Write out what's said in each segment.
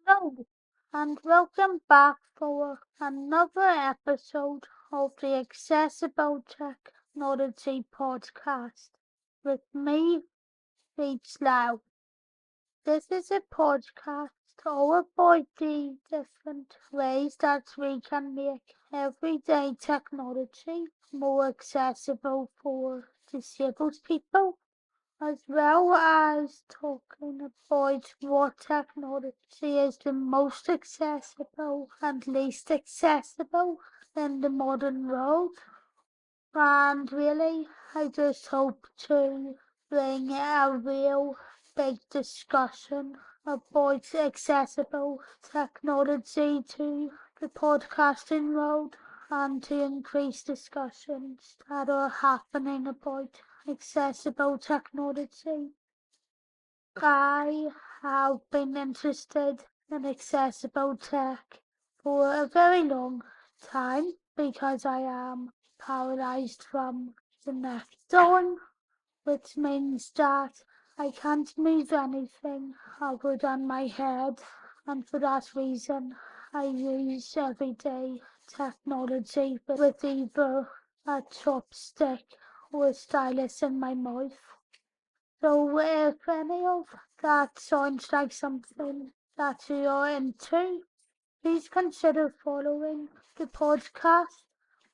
Hello, and welcome back for another episode of the Accessible Technology Podcast with me, Reach Lau. This is a podcast all about the different ways that we can make everyday technology more accessible for disabled people, as well as talking about what technology is the most accessible and least accessible in the modern world. And really, I just hope to bring a real big discussion about accessible technology to the podcasting world and to increase discussions that are happening about accessible technology. I have been interested in accessible tech for a very long time because I am paralyzed from the neck down, which means that I can't move anything other than my head, and for that reason I use everyday technology with either a chopstick or a stylus in my mouth. So if any of that sounds like something that you are into, please consider following the podcast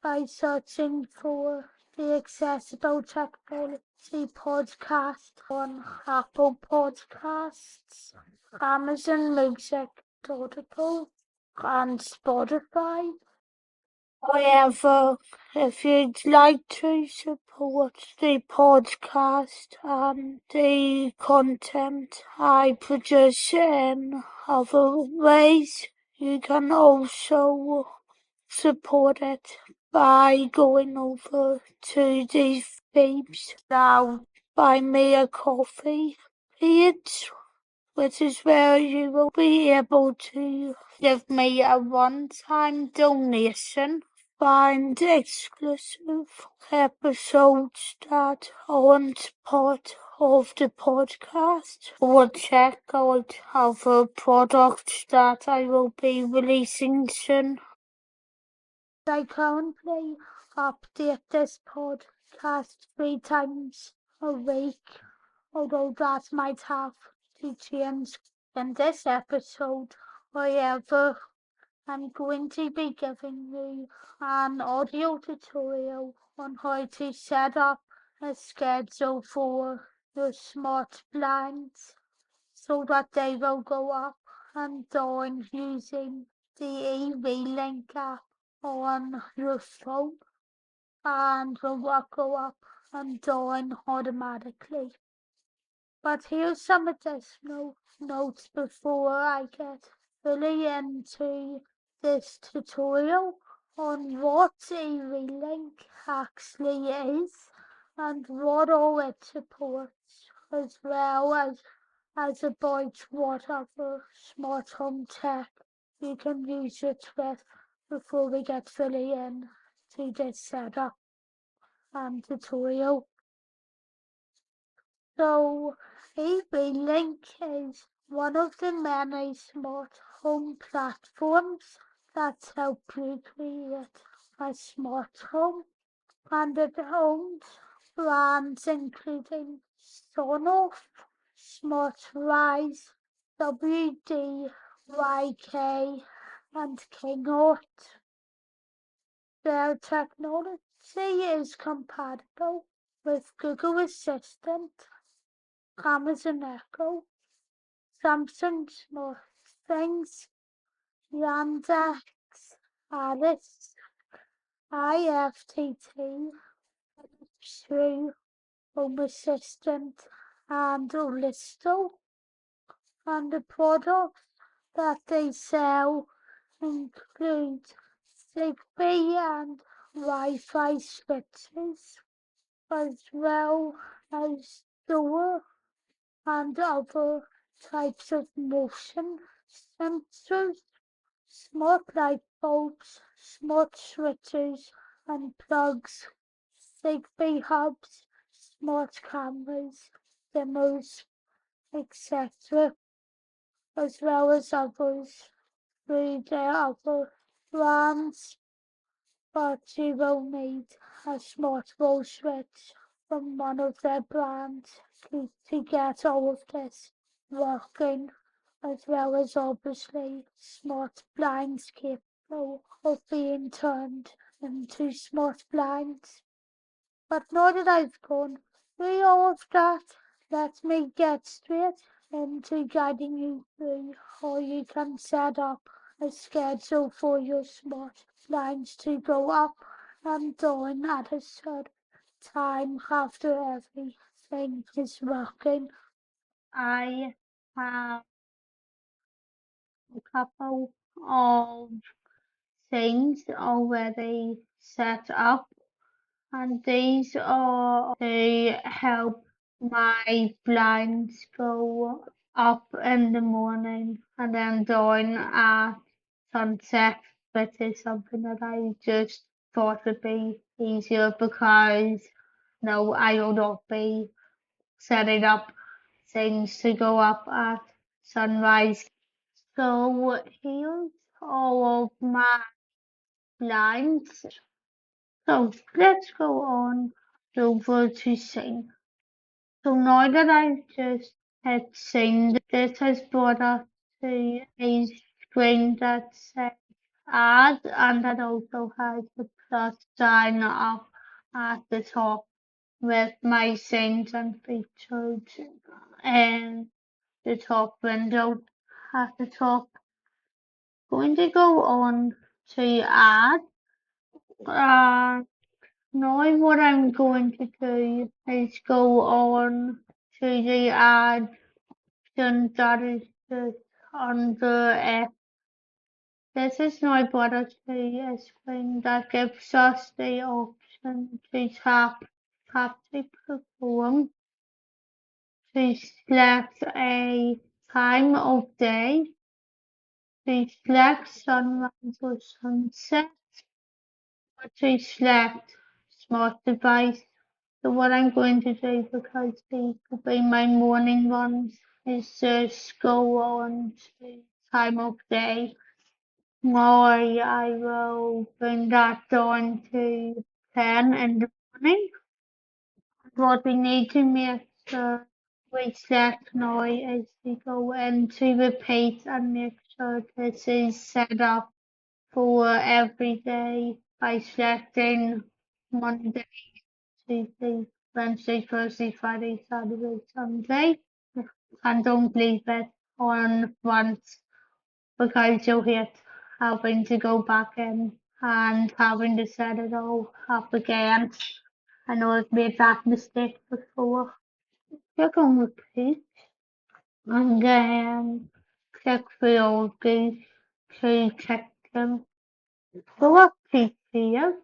by searching for the Accessible Technology Podcast on Apple Podcasts, Amazon Music, Audible, and Spotify. However, if you'd like to support the podcast and the content I produce in other ways, you can also support it by going over to the Phoebes Now Buy Me a Coffee page, which is where you will be able to give me a one-time donation, find exclusive episodes that aren't part of the podcast, or check out other products that I will be releasing soon. I currently update this podcast 3 times a week, although that might have to change in this episode. However, I'm going to be giving you an audio tutorial on how to set up a schedule for your smart blinds so that they will go up and down using the EWeLink app on your phone and will go up and down automatically. But here's some additional notes before I get fully into this tutorial on what EWeLink actually is and what all it supports, as well as about what other smart home tech you can use it with before we get fully into this setup and tutorial. So, EWeLink is one of the many smart home platforms that help you create a smart home, and it owns brands including Sonoff, SmartRise, WDYK, and Kingort. Their technology is compatible with Google Assistant, Amazon Echo, Samsung SmartThings, Yandex, Alice, IFTT, Shrew, Home Assistant, and Listo. And the products that they sell include ZigBee and Wi-Fi switches, as well as door and other types of motion sensors, smart light bulbs, smart switches and plugs, ZigBee hubs, smart cameras, dimmers, etc. as well as others through their other brands, but you will need a smart wall switch from one of their brands to get all of this working, as well as obviously smart blinds capable of being turned into smart blinds. But now that I've gone through all of that, let me get straight into guiding you through how you can set up a schedule for your smart blinds to go up and down at a certain time after everything is working. I have a couple of things already set up, and these are to help my blinds go up in the morning and then down at sunset, which is something that I just thought would be easier because no, I will not be setting up things to go up at sunrise. So here's all of my blinds. So let's go on over to sing. So now that I've just hit sing, this has brought us to a screen that says add, and that also has the plus sign up at the top with my sings and featured in the top window at the top. Going to go on to add. Uh, Now what I'm going to do is go on to the add option that is just under F. This is now brought us to a screen that gives us the option to tap to perform, to select a time of day, to select sunrise or sunset, or to select smart device. So what I'm going to do, because these will be my morning ones, is just go on to time of day. Now I will bring that down to 10 in the morning. What we need to make sure we set now is to go into repeat and make sure this is set up for every day by selecting Monday, Tuesday, Wednesday, Thursday, Friday, Saturday, Sunday, and don't leave it on once because you'll hate having to go back in and having to set it all up again. I know I've made that mistake before. Click on repeat and then click the old these to check them. Go up to here,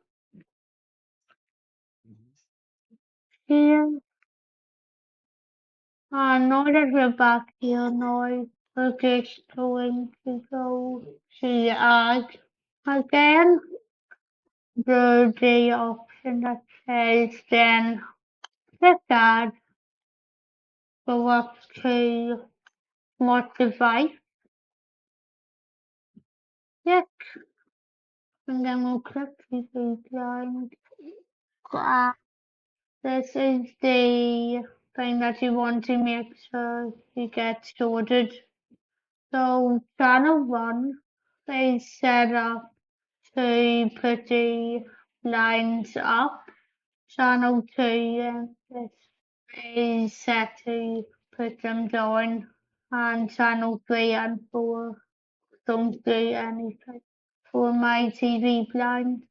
now that we're back here now, we're just going to go to add again the option that says then click add, go up to smart device, click, and then we'll click the blind. This is the thing that you want to make sure you get sorted. So channel 1 is set up to put the lines up. Channel 2 is set to put them down. And channel 3 and 4 don't do anything for my TV blind.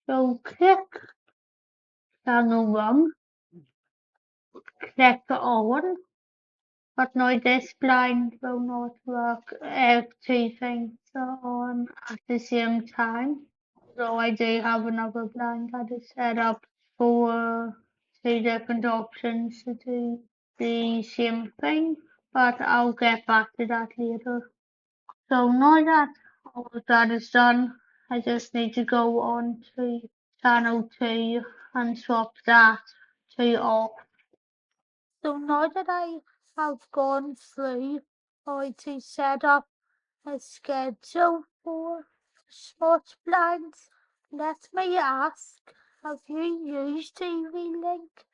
So click channel 1, click on. But now this blind will not work if two things are on at the same time. So I do have another blind that is set up for two different options to do the same thing, but I'll get back to that later. So now that all of that is done, I just need to go on to channel 2 and swap that to off. So now that I I've gone through how to set up a schedule for smart blinds. Let me ask, have you used EWeLink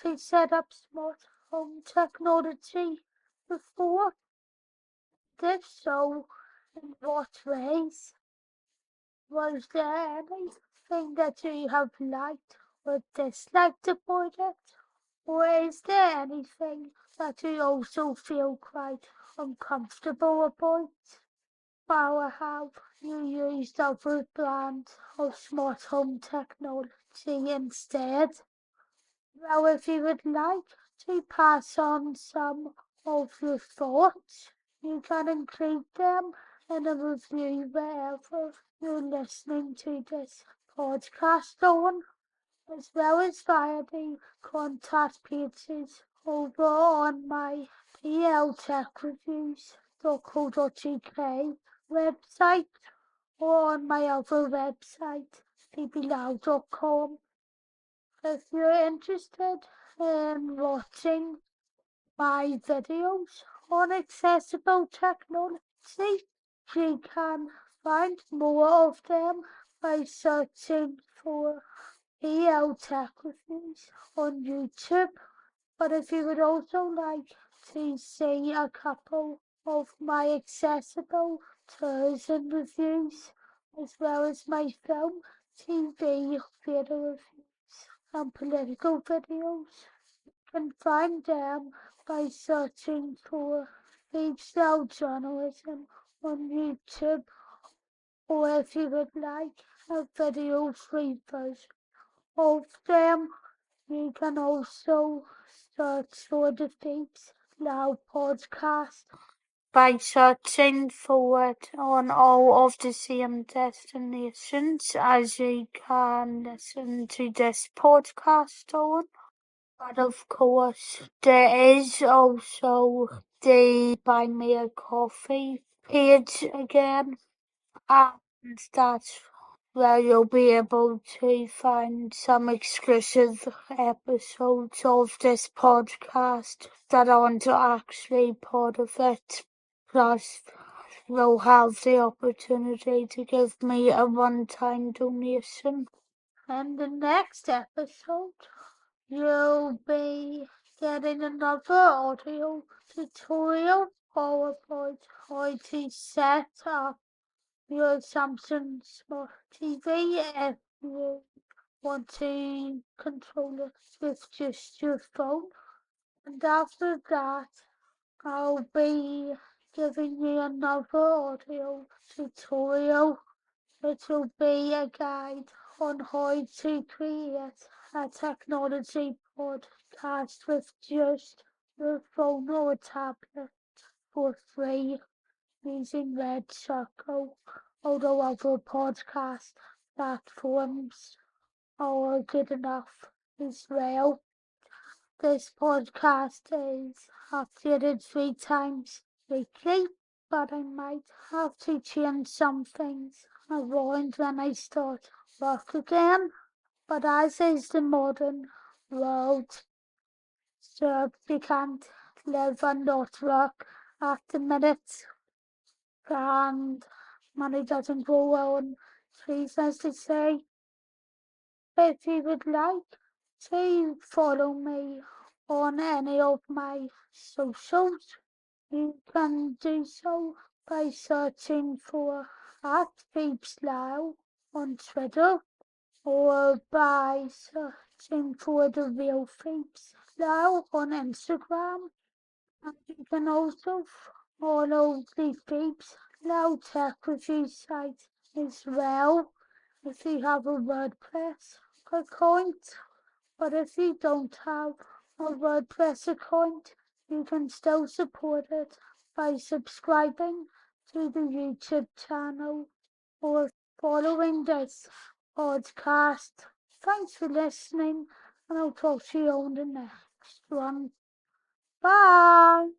to set up smart home technology before? If so, in what ways? Was there anything that you have liked or disliked about it? Or is there anything that you also feel quite uncomfortable about? Or have you used other brands of smart home technology instead? Well, if you would like to pass on some of your thoughts, you can include them in a review wherever you're listening to this podcast on, as well as via the contact pages over on my pltechreviews.co.uk website or on my other website, bblow.com. If you're interested in watching my videos on accessible technology, you can find more of them by searching for Tech Reviews on YouTube. But if you would also like to see a couple of my accessible tours and reviews, as well as my film, TV, theatre reviews, and political videos, you can find them by searching for freestyle journalism on YouTube, or if you would like a video-free version of them, you can also search for the Vapes Now podcast by searching for it on all of the same destinations as you can listen to this podcast on. But of course, there is also the Buy Me a Coffee page again, and that's where you'll be able to find some exclusive episodes of this podcast that aren't actually part of it. Plus, you'll have the opportunity to give me a one-time donation. And the next episode, you'll be getting another audio tutorial all about how to set up your Samsung Smart TV if you want to control it with just your phone. And after that, I'll be giving you another audio tutorial, which will be a guide on how to create a technology podcast with just your phone or tablet for free using Red Circle, although other podcast platforms are good enough as well. This podcast is updated 3 times weekly, but I might have to change some things around when I start work again. But as is the modern world, so you can't live and not work at the minute, and money doesn't grow on trees, as they say. If you would like to follow me on any of my socials, you can do so by searching for @VapesLow on Twitter, or by searching for the real Vapes Now on Instagram. And you can also follow the Vapes Now Tech Review site as well if you have a WordPress account. But if you don't have a WordPress account, you can still support it by subscribing to the YouTube channel or following this podcast. Thanks for listening, and I'll talk to you on the next one. Bye!